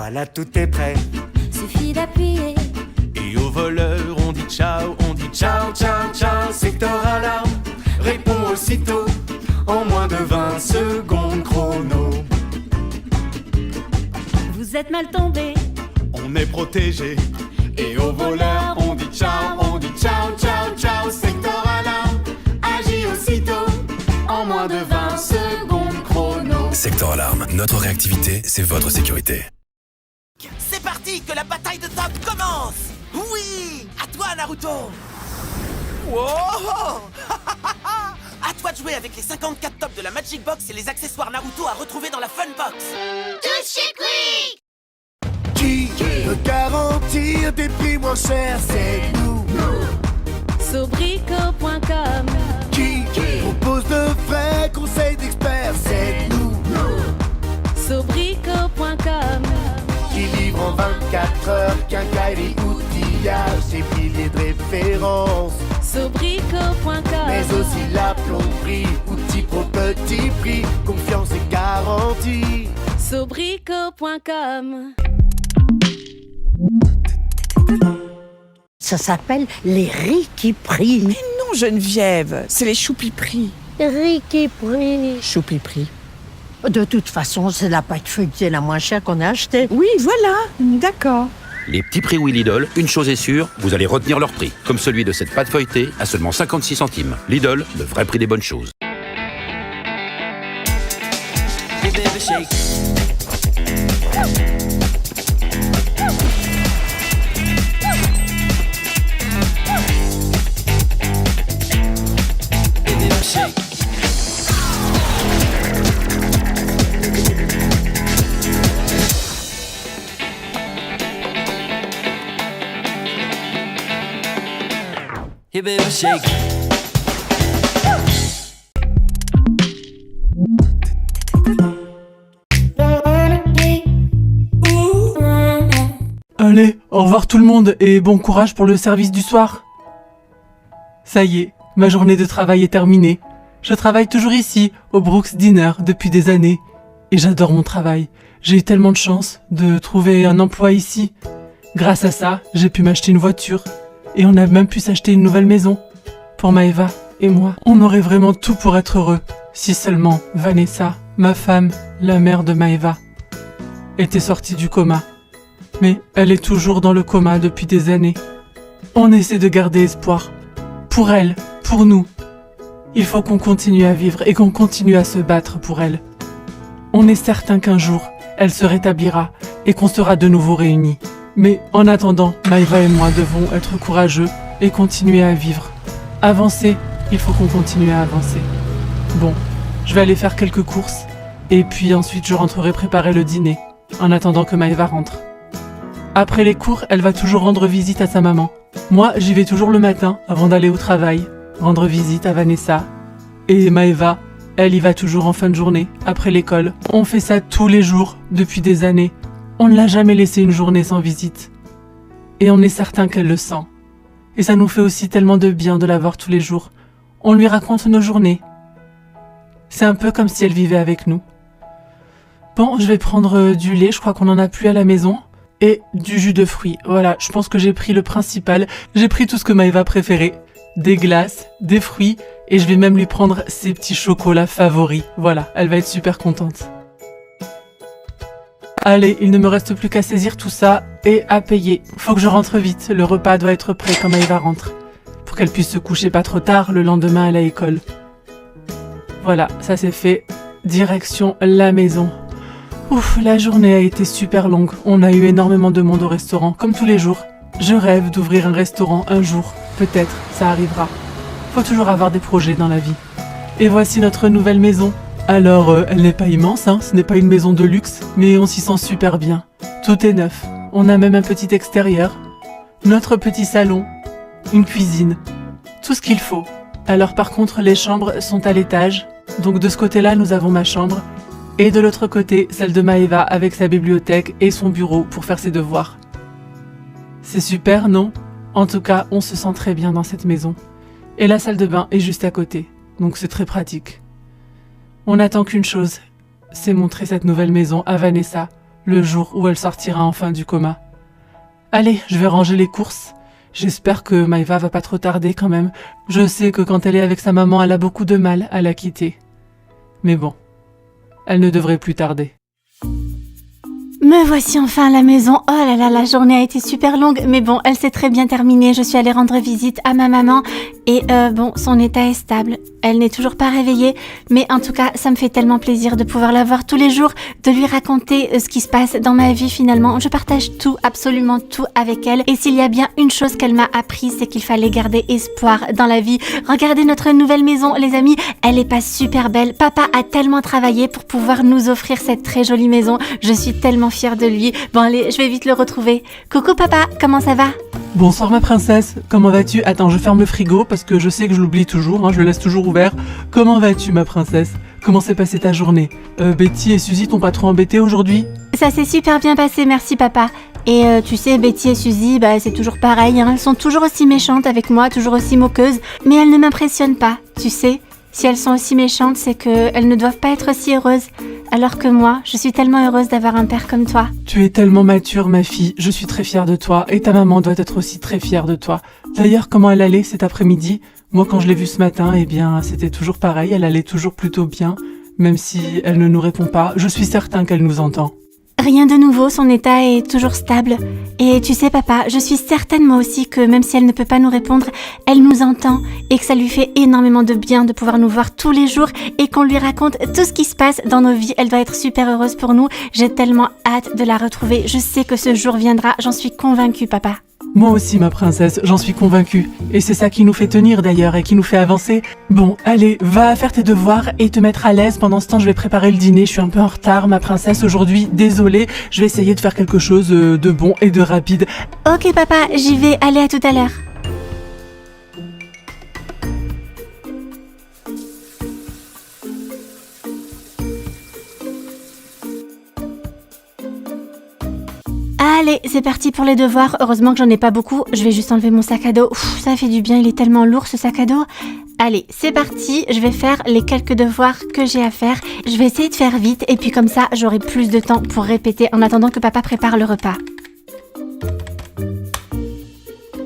voilà tout est prêt. Suffit d'appuyer. Et au voleur on dit ciao, ciao, ciao. Secteur alarme répond aussitôt en moins de 20 secondes chrono. Vous êtes mal tombé. On est protégé. Et au voleur on dit ciao, ciao, ciao. Secteur alarme agit aussitôt en moins de 20 secondes chrono. Secteur Alarme, notre réactivité, c'est votre sécurité. C'est parti, que la bataille de top commence. Oui, à toi Naruto. Wow. À toi de jouer avec les 54 tops de la Magic Box et les accessoires Naruto à retrouver dans la Fun Box. Tout chez Quick. Qui peut garantir des prix moins chers? C'est nous. Sobrico.com. Qui propose de vrais conseils d'experts? C'est nous. Sobrico.com. Qui livre en 24 heures quincaillerie, outillage, des milliers de références. Sobrico.com. Mais aussi la plomberie, outils pro petit prix, confiance et garantie. Sobrico.com. Ça s'appelle les Riquiprix. Mais non, Geneviève, c'est les choupiperies. Riquiprix. Choupiperies. De toute façon, c'est la pâte feuilletée la moins chère qu'on a achetée. Oui, voilà, d'accord. Les petits prix oui Lidl, une chose est sûre, vous allez retenir leur prix. Comme celui de cette pâte feuilletée à seulement 56 centimes. Lidl, le vrai prix des bonnes choses. Hey baby shake. Allez, au revoir tout le monde et bon courage pour le service du soir. Ça y est, ma journée de travail est terminée. Je travaille toujours ici, au Brooks Diner, depuis des années. Et j'adore mon travail. J'ai eu tellement de chance de trouver un emploi ici. Grâce à ça, j'ai pu m'acheter une voiture. Et on a même pu s'acheter une nouvelle maison. Pour Maëva et moi, on aurait vraiment tout pour être heureux. Si seulement Vanessa, ma femme, la mère de Maëva, était sortie du coma. Mais elle est toujours dans le coma depuis des années. On essaie de garder espoir. Pour elle, pour nous. Il faut qu'on continue à vivre et qu'on continue à se battre pour elle. On est certain qu'un jour, elle se rétablira et qu'on sera de nouveau réunis. Mais en attendant, Maëva et moi devons être courageux et continuer à vivre. Avancer, il faut qu'on continue à avancer. Bon, je vais aller faire quelques courses et puis ensuite je rentrerai préparer le dîner en attendant que Maëva rentre. Après les cours, elle va toujours rendre visite à sa maman. Moi, j'y vais toujours le matin avant d'aller au travail, rendre visite à Vanessa. Et Maëva, elle y va toujours en fin de journée, après l'école. On fait ça tous les jours, depuis des années. On ne l'a jamais laissé une journée sans visite. Et on est certain qu'elle le sent. Et ça nous fait aussi tellement de bien de la voir tous les jours. On lui raconte nos journées. C'est un peu comme si elle vivait avec nous. Bon, je vais prendre du lait, je crois qu'on n'en a plus à la maison. Et du jus de fruits. Voilà, je pense que j'ai pris le principal. J'ai pris tout ce que Maëva préférait. Des glaces, des fruits, et je vais même lui prendre ses petits chocolats favoris. Voilà, elle va être super contente. Allez, il ne me reste plus qu'à saisir tout ça et à payer. Faut que je rentre vite, le repas doit être prêt quand Maëva rentre. Pour qu'elle puisse se coucher pas trop tard le lendemain à l'école. Voilà, ça c'est fait. Direction la maison. Ouf, la journée a été super longue. On a eu énormément de monde au restaurant, comme tous les jours. Je rêve d'ouvrir un restaurant un jour. Peut-être, ça arrivera. Faut toujours avoir des projets dans la vie. Et voici notre nouvelle maison. Alors, elle n'est pas immense, hein, ce n'est pas une maison de luxe, mais on s'y sent super bien. Tout est neuf. On a même un petit extérieur. Notre petit salon. Une cuisine. Tout ce qu'il faut. Alors par contre, les chambres sont à l'étage. Donc de ce côté-là, nous avons ma chambre. Et de l'autre côté, celle de Maëva avec sa bibliothèque et son bureau pour faire ses devoirs. C'est super, non? En tout cas, on se sent très bien dans cette maison. Et la salle de bain est juste à côté, donc c'est très pratique. On n'attend qu'une chose, c'est montrer cette nouvelle maison à Vanessa le jour où elle sortira enfin du coma. Allez, je vais ranger les courses. J'espère que Maëva va pas trop tarder quand même. Je sais que quand elle est avec sa maman, elle a beaucoup de mal à la quitter. Mais bon, elle ne devrait plus tarder. Me voici enfin à la maison. Oh là là, la journée a été super longue, mais bon, elle s'est très bien terminée. Je suis allée rendre visite à ma maman et bon, son état est stable. Elle n'est toujours pas réveillée, mais en tout cas, ça me fait tellement plaisir de pouvoir la voir tous les jours, de lui raconter ce qui se passe dans ma vie finalement. Je partage tout, absolument tout avec elle. Et s'il y a bien une chose qu'elle m'a appris, c'est qu'il fallait garder espoir dans la vie. Regardez notre nouvelle maison, les amis. Elle est pas super belle. Papa a tellement travaillé pour pouvoir nous offrir cette très jolie maison. Je suis tellement fière de lui. Bon allez, je vais vite le retrouver. Coucou papa, comment ça va? Bonsoir ma princesse, comment vas-tu? Attends, je ferme le frigo parce que je sais que je l'oublie toujours, hein, je le laisse toujours ouvert. Comment vas-tu ma princesse? Comment s'est passée ta journée? Betty et Suzy t'ont pas trop embêté aujourd'hui? Ça s'est super bien passé, merci papa. Et tu sais, Betty et Suzy, c'est toujours pareil, hein, elles sont toujours aussi méchantes avec moi, toujours aussi moqueuses, mais elles ne m'impressionnent pas, tu sais. Si elles sont aussi méchantes, c'est qu'elles ne doivent pas être aussi heureuses. Alors que moi, je suis tellement heureuse d'avoir un père comme toi. Tu es tellement mature, ma fille. Je suis très fière de toi. Et ta maman doit être aussi très fière de toi. D'ailleurs, comment elle allait cet après-midi? Moi, quand je l'ai vue ce matin, c'était toujours pareil. Elle allait toujours plutôt bien. Même si elle ne nous répond pas, je suis certain qu'elle nous entend. Rien de nouveau, son état est toujours stable. Et tu sais papa, je suis certaine moi aussi que même si elle ne peut pas nous répondre, elle nous entend et que ça lui fait énormément de bien de pouvoir nous voir tous les jours et qu'on lui raconte tout ce qui se passe dans nos vies. Elle doit être super heureuse pour nous. J'ai tellement hâte de la retrouver. Je sais que ce jour viendra, j'en suis convaincue papa. Moi aussi ma princesse, j'en suis convaincue. Et c'est ça qui nous fait tenir d'ailleurs et qui nous fait avancer. Bon, allez, va faire tes devoirs et te mettre à l'aise. Pendant ce temps, je vais préparer le dîner. Je suis un peu en retard ma princesse aujourd'hui, désolée. Je vais essayer de faire quelque chose de bon et de rapide. Ok papa, j'y vais, allez à tout à l'heure. Allez, c'est parti pour les devoirs. Heureusement que j'en ai pas beaucoup. Je vais juste enlever mon sac à dos. Ouf, ça fait du bien, il est tellement lourd ce sac à dos. Allez, c'est parti. Je vais faire les quelques devoirs que j'ai à faire. Je vais essayer de faire vite et puis comme ça, j'aurai plus de temps pour répéter en attendant que papa prépare le repas.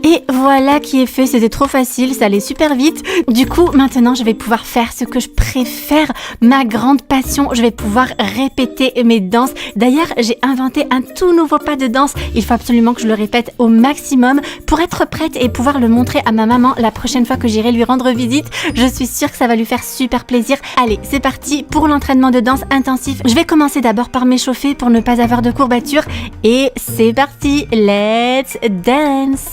Et voilà qui est fait, c'était trop facile, ça allait super vite. Du coup, maintenant, je vais pouvoir faire ce que je préfère, ma grande passion. Je vais pouvoir répéter mes danses. D'ailleurs, j'ai inventé un tout nouveau pas de danse. Il faut absolument que je le répète au maximum pour être prête et pouvoir le montrer à ma maman la prochaine fois que j'irai lui rendre visite. Je suis sûre que ça va lui faire super plaisir. Allez, c'est parti pour l'entraînement de danse intensif. Je vais commencer d'abord par m'échauffer pour ne pas avoir de courbatures. Et c'est parti, let's dance!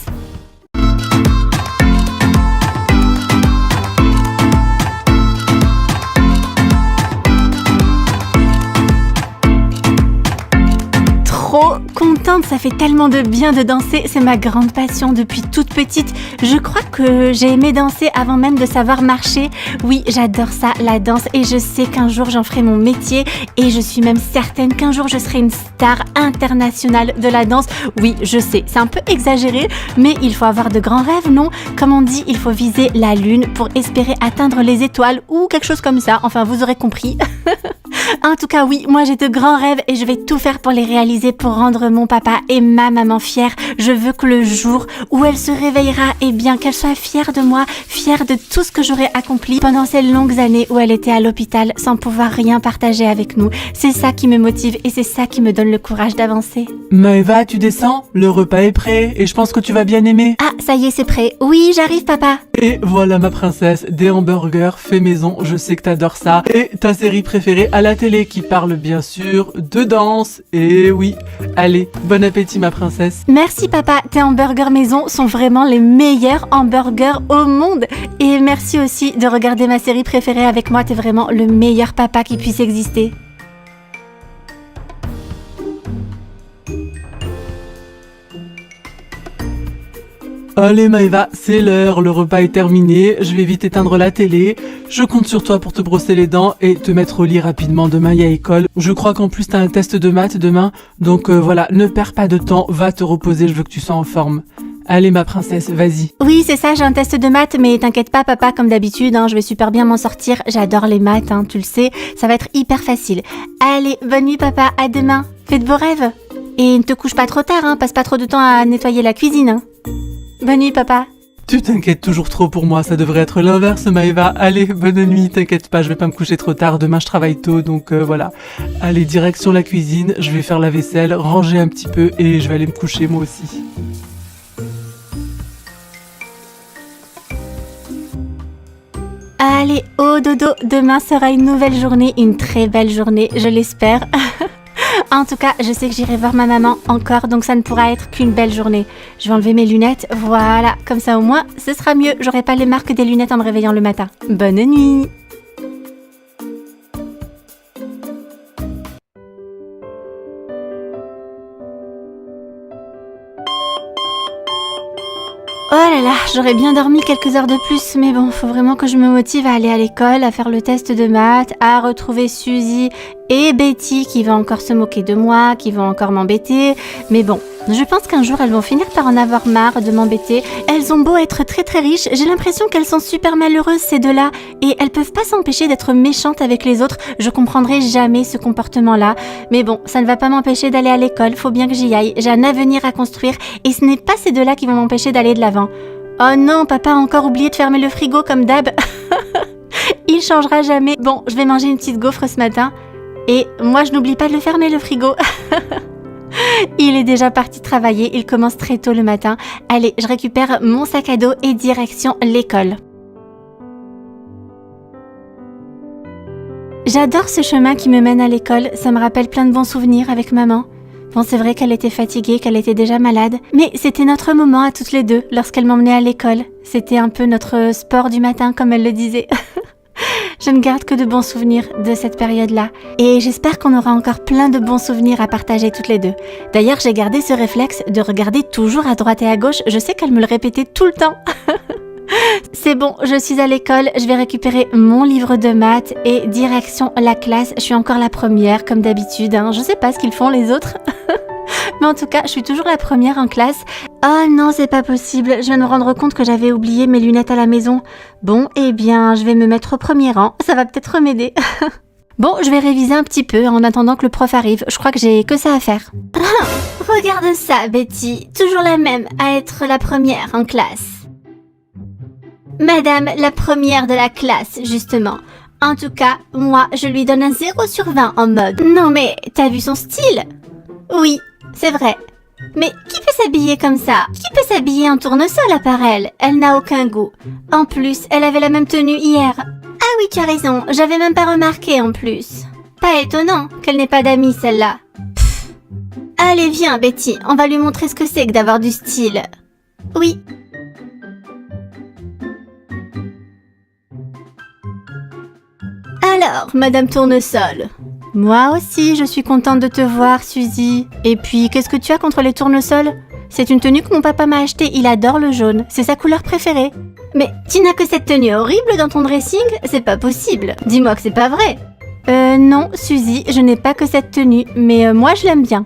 Trop contente, ça fait tellement de bien de danser, c'est ma grande passion depuis toute petite. Je crois que j'ai aimé danser avant même de savoir marcher. Oui, j'adore ça, la danse, et je sais qu'un jour j'en ferai mon métier et je suis même certaine qu'un jour je serai une star internationale de la danse. Oui, je sais, c'est un peu exagéré, mais il faut avoir de grands rêves, non? Comme on dit, il faut viser la lune pour espérer atteindre les étoiles ou quelque chose comme ça, enfin vous aurez compris. En tout cas, oui, moi j'ai de grands rêves et je vais tout faire pour les réaliser, pour rendre mon papa et ma maman fiers. Je veux que le jour où elle se réveillera, eh bien qu'elle soit fière de moi, fière de tout ce que j'aurai accompli pendant ces longues années où elle était à l'hôpital sans pouvoir rien partager avec nous. C'est ça qui me motive et c'est ça qui me donne le courage d'avancer. Maëva, tu descends? Le repas est prêt et je pense que tu vas bien aimer. Ah, ça y est, c'est prêt. Oui, j'arrive papa. Et voilà ma princesse, des hamburgers faits maison, je sais que t'adores ça. Et ta série préférée à la télé qui parle bien sûr de danse. Et oui, allez, bon appétit ma princesse. Merci papa, tes hamburgers maison sont vraiment les meilleurs hamburgers au monde. Et merci aussi de regarder ma série préférée avec moi, t'es vraiment le meilleur papa qui puisse exister. Allez Maëva, c'est l'heure, le repas est terminé, je vais vite éteindre la télé. Je compte sur toi pour te brosser les dents et te mettre au lit rapidement, demain il y a école. Je crois qu'en plus t'as un test de maths demain, donc voilà, ne perds pas de temps, va te reposer, je veux que tu sois en forme. Allez ma princesse, vas-y. Oui c'est ça, j'ai un test de maths, mais t'inquiète pas papa, comme d'habitude, je vais super bien m'en sortir. J'adore les maths, tu le sais, ça va être hyper facile. Allez, bonne nuit papa, à demain. Fais de beaux rêves. Et ne te couche pas trop tard, hein. Passe pas trop de temps à nettoyer la cuisine. Hein. Bonne nuit, papa. Tu t'inquiètes toujours trop pour moi, ça devrait être l'inverse, Maëva. Allez, bonne nuit, t'inquiète pas, je vais pas me coucher trop tard. Demain, je travaille tôt, donc voilà. Allez, direction la cuisine, je vais faire la vaisselle, ranger un petit peu et je vais aller me coucher moi aussi. Allez, au dodo, demain sera une nouvelle journée, une très belle journée, je l'espère. En tout cas, je sais que j'irai voir ma maman encore, donc ça ne pourra être qu'une belle journée. Je vais enlever mes lunettes, voilà, comme ça au moins, ce sera mieux. J'aurai pas les marques des lunettes en me réveillant le matin. Bonne nuit! Oh là là, j'aurais bien dormi quelques heures de plus, mais bon, faut vraiment que je me motive à aller à l'école, à faire le test de maths, à retrouver Suzy et Betty qui va encore se moquer de moi, qui vont encore m'embêter. Mais bon, je pense qu'un jour elles vont finir par en avoir marre de m'embêter. Elles ont beau être très très riches, j'ai l'impression qu'elles sont super malheureuses ces deux-là et elles peuvent pas s'empêcher d'être méchantes avec les autres. Je comprendrai jamais ce comportement-là. Mais bon, ça ne va pas m'empêcher d'aller à l'école, faut bien que j'y aille. J'ai un avenir à construire et ce n'est pas ces deux-là qui vont m'empêcher d'aller de l'avant. Oh non, papa a encore oublié de fermer le frigo comme d'hab. Il changera jamais. Bon, je vais manger une petite gaufre ce matin. Et moi, je n'oublie pas de le fermer, le frigo. Il est déjà parti travailler. Il commence très tôt le matin. Allez, je récupère mon sac à dos et direction l'école. J'adore ce chemin qui me mène à l'école. Ça me rappelle plein de bons souvenirs avec maman. Bon, c'est vrai qu'elle était fatiguée, qu'elle était déjà malade. Mais c'était notre moment à toutes les deux lorsqu'elle m'emmenait à l'école. C'était un peu notre sport du matin, comme elle le disait. Je ne garde que de bons souvenirs de cette période-là. Et j'espère qu'on aura encore plein de bons souvenirs à partager toutes les deux. D'ailleurs, j'ai gardé ce réflexe de regarder toujours à droite et à gauche. Je sais qu'elle me le répétait tout le temps. C'est bon, je suis à l'école. Je vais récupérer mon livre de maths et direction la classe. Je suis encore la première, comme d'habitude. Hein. Je sais pas ce qu'ils font les autres. Mais en tout cas, je suis toujours la première en classe. Oh non, c'est pas possible. Je viens de me rendre compte que j'avais oublié mes lunettes à la maison. Bon, eh bien, je vais me mettre au premier rang. Ça va peut-être m'aider. Bon, je vais réviser un petit peu en attendant que le prof arrive. Je crois que j'ai que ça à faire. Regarde ça, Betty. Toujours la même à être la première en classe. Madame, la première de la classe, justement. En tout cas, moi, je lui donne un 0 sur 20 en mode. Non mais, t'as vu son style? Oui, c'est vrai. Mais qui peut s'habiller comme ça? Qui peut s'habiller en tournesol à part elle? Elle n'a aucun goût. En plus, elle avait la même tenue hier. Ah oui, tu as raison, j'avais même pas remarqué en plus. Pas étonnant qu'elle n'ait pas d'amis celle-là. Allez, viens Betty, on va lui montrer ce que c'est que d'avoir du style. Oui. Alors, Madame Tournesol. Moi aussi, je suis contente de te voir, Suzy. Et puis, qu'est-ce que tu as contre les tournesols? C'est une tenue que mon papa m'a achetée, il adore le jaune. C'est sa couleur préférée. Mais tu n'as que cette tenue horrible dans ton dressing? C'est pas possible. Dis-moi que c'est pas vrai. Non, Suzy, je n'ai pas que cette tenue, mais moi je l'aime bien.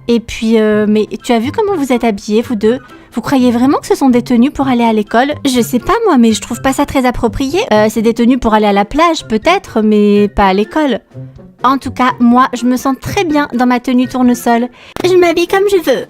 Et puis, mais tu as vu comment vous êtes habillés, vous deux? Vous croyez vraiment que ce sont des tenues pour aller à l'école? Je sais pas moi, mais je trouve pas ça très approprié. C'est des tenues pour aller à la plage, peut-être, mais pas à l'école. En tout cas, moi, je me sens très bien dans ma tenue tournesol. Je m'habille comme je veux.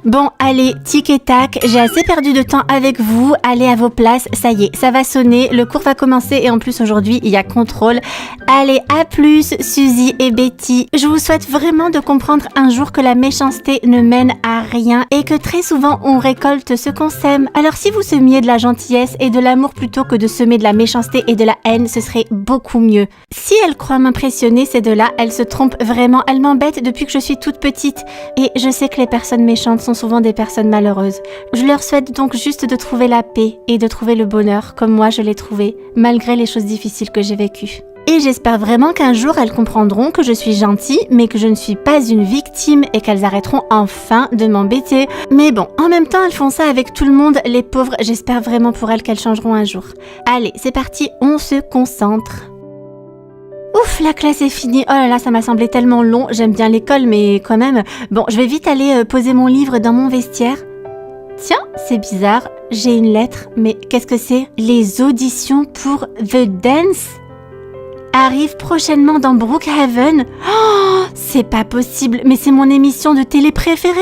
Bon, allez, tic et tac, j'ai assez perdu de temps avec vous. Allez à vos places, ça y est, ça va sonner, le cours va commencer et en plus aujourd'hui, il y a contrôle. Allez, à plus, Suzy et Betty. Je vous souhaite vraiment de comprendre un jour que la méchanceté ne mène à rien et que très souvent, on récolte ce qu'on sème. Alors si vous semiez de la gentillesse et de l'amour plutôt que de semer de la méchanceté et de la haine, ce serait beaucoup mieux. Si elles croient m'impressionner, ces deux-là, elles se trompent vraiment. Elles m'embêtent depuis que je suis toute petite et je sais que les personnes méchantes sont souvent des personnes malheureuses. Je leur souhaite donc juste de trouver la paix et de trouver le bonheur comme moi je l'ai trouvé, malgré les choses difficiles que j'ai vécues. Et j'espère vraiment qu'un jour elles comprendront que je suis gentille, mais que je ne suis pas une victime et qu'elles arrêteront enfin de m'embêter. Mais bon, en même temps elles font ça avec tout le monde, les pauvres, j'espère vraiment pour elles qu'elles changeront un jour. Allez, c'est parti, on se concentre. Ouf, la classe est finie. Oh là là, ça m'a semblé tellement long. J'aime bien l'école, mais quand même. Bon, je vais vite aller poser mon livre dans mon vestiaire. Tiens, c'est bizarre. J'ai une lettre, mais qu'est-ce que c'est? Les auditions pour The Dance? arrive prochainement dans Brookhaven. Oh, c'est pas possible, mais c'est mon émission de télé préférée,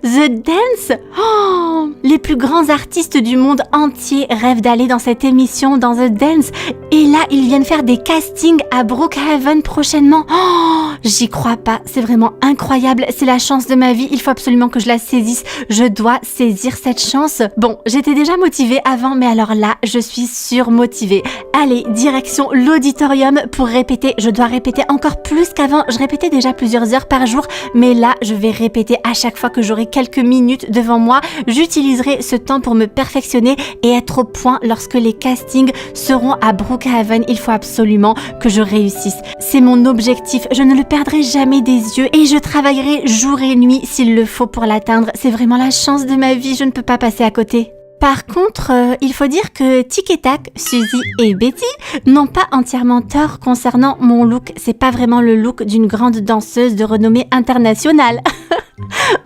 The Dance. Oh, les plus grands artistes du monde entier rêvent d'aller dans cette émission, dans The Dance. Et là, ils viennent faire des castings à Brookhaven prochainement. Oh, j'y crois pas, c'est vraiment incroyable, c'est la chance de ma vie, il faut absolument que je la saisisse, je dois saisir cette chance. Bon, j'étais déjà motivée avant, mais alors là, je suis surmotivée. Allez, direction l'auditorium pour répéter, je dois répéter encore plus qu'avant, je répétais déjà plusieurs heures par jour, mais là, je vais répéter à chaque fois que j'aurai quelques minutes devant moi, j'utiliserai ce temps pour me perfectionner et être au point lorsque les castings seront à Brookhaven, il faut absolument que je réussisse. C'est mon objectif, je ne le perdrai jamais des yeux et je travaillerai jour et nuit s'il le faut pour l'atteindre. C'est vraiment la chance de ma vie, je ne peux pas passer à côté. Par contre, il faut dire que Tic et Tac, Suzy et Betty n'ont pas entièrement tort concernant mon look. C'est pas vraiment le look d'une grande danseuse de renommée internationale.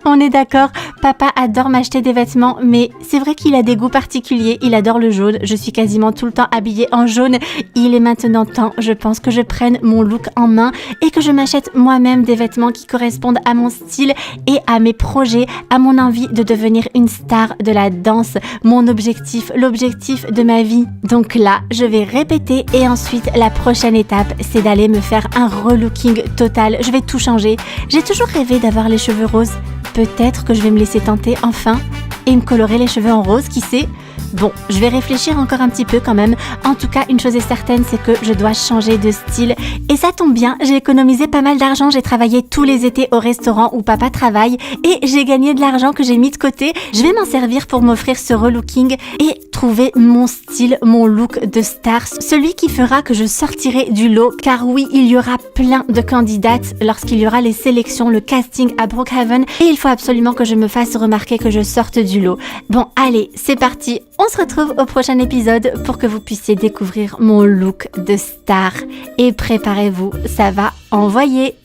On est d'accord, papa adore m'acheter des vêtements, mais c'est vrai qu'il a des goûts particuliers, il adore le jaune, je suis quasiment tout le temps habillée en jaune. Il est maintenant temps, je pense, que je prenne mon look en main et que je m'achète moi-même des vêtements qui correspondent à mon style et à mes projets, à mon envie de devenir une star de la danse, mon objectif, l'objectif de ma vie. Donc là, je vais répéter et ensuite la prochaine étape, c'est d'aller me faire un relooking total, je vais tout changer. J'ai toujours rêvé d'avoir les cheveux roses. Peut-être que je vais me laisser tenter enfin et me colorer les cheveux en rose, qui sait? Bon, je vais réfléchir encore un petit peu quand même. En tout cas, une chose est certaine, c'est que je dois changer de style. Et ça tombe bien, j'ai économisé pas mal d'argent. J'ai travaillé tous les étés au restaurant où papa travaille et j'ai gagné de l'argent que j'ai mis de côté. Je vais m'en servir pour m'offrir ce relooking et trouver mon style, mon look de star. Celui qui fera que je sortirai du lot. Car oui, il y aura plein de candidates lorsqu'il y aura les sélections, le casting à Brookhaven. Et il faut absolument que je me fasse remarquer, que je sorte du lot. Bon, allez, c'est parti. On se retrouve au prochain épisode pour que vous puissiez découvrir mon look de star. Et préparez-vous, ça va envoyer.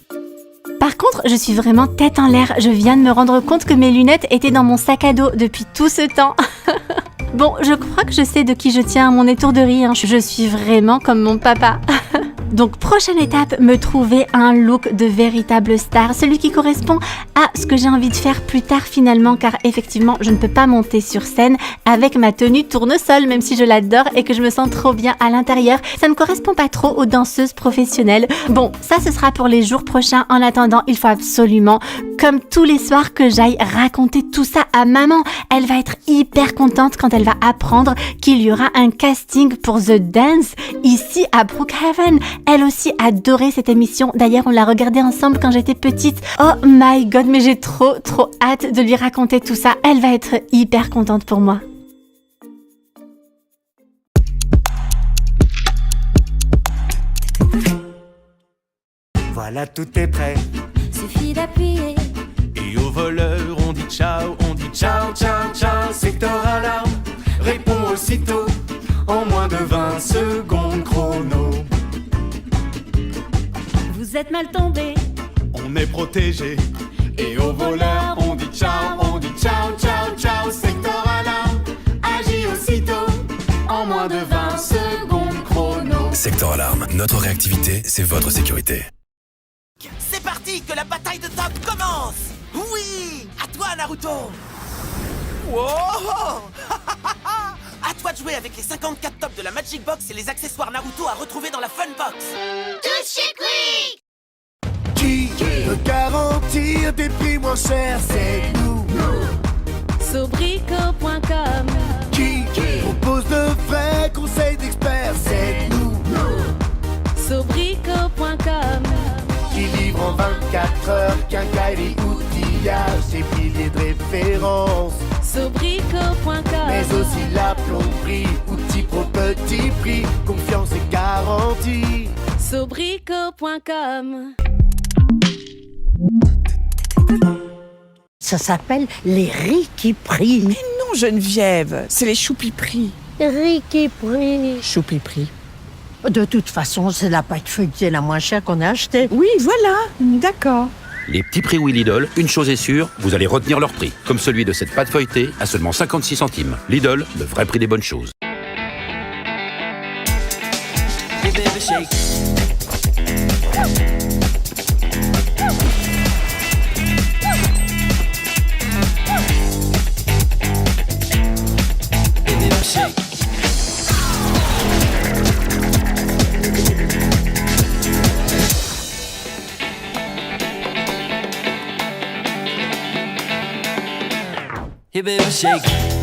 Par contre, je suis vraiment tête en l'air. Je viens de me rendre compte que mes lunettes étaient dans mon sac à dos depuis tout ce temps. Bon, je crois que je sais de qui je tiens mon étourderie. Je suis vraiment comme mon papa. Donc, prochaine étape, me trouver un look de véritable star, celui qui correspond à ce que j'ai envie de faire plus tard finalement, car effectivement, je ne peux pas monter sur scène avec ma tenue tournesol, même si je l'adore et que je me sens trop bien à l'intérieur. Ça ne correspond pas trop aux danseuses professionnelles. Bon, ça, ce sera pour les jours prochains. En attendant, il faut absolument, comme tous les soirs, que j'aille raconter tout ça à maman. Elle va être hyper contente quand elle va apprendre qu'il y aura un casting pour The Dance ici à Brookhaven. Elle aussi adorait cette émission. D'ailleurs, on l'a regardée ensemble quand j'étais petite. Oh my god, mais j'ai trop hâte de lui raconter tout ça. Elle va être hyper contente pour moi. Voilà, tout est prêt. Suffit d'appuyer. Et aux voleurs, on dit ciao, ciao. Secteur alarme, réponds aussitôt. En moins de 20 secondes chrono. Vous êtes mal tombé. On est protégé. Et aux voleurs, on dit ciao, ciao. Secteur alarme, agis aussitôt. En moins de 20 secondes chrono. Secteur Alarme, notre réactivité, c'est votre sécurité. C'est parti, que la bataille de top commence. Oui, à toi Naruto. Wow. À toi de jouer avec les 54 tops de la Magic Box et les accessoires Naruto à retrouver dans la Fun Box. Tous chez Quick. Qui peut garantir des prix moins chers? C'est nous. Sobrico.com. Qui propose de vrais conseils d'experts? C'est nous. Sobrico.com. Qui livre en 24 heures quincaillerie, outillage et piliers de référence. Sobrico.com. Mais aussi la plomberie, outils pro petit prix, confiance et garantie. Sobrico.com. Ça s'appelle les Ricky Prix. Mais non, Geneviève, c'est les choupiperies. Ricky Prix. Choupiperies. De toute façon, c'est la pâte feuilletée la moins chère qu'on a achetée. Oui, voilà, d'accord. Les petits prix Oui Lidl, une chose est sûre, vous allez retenir leur prix. Comme celui de cette pâte feuilletée à seulement 56 centimes. Lidl, le vrai prix des bonnes choses. Hey baby, shake. Hey baby, shake it.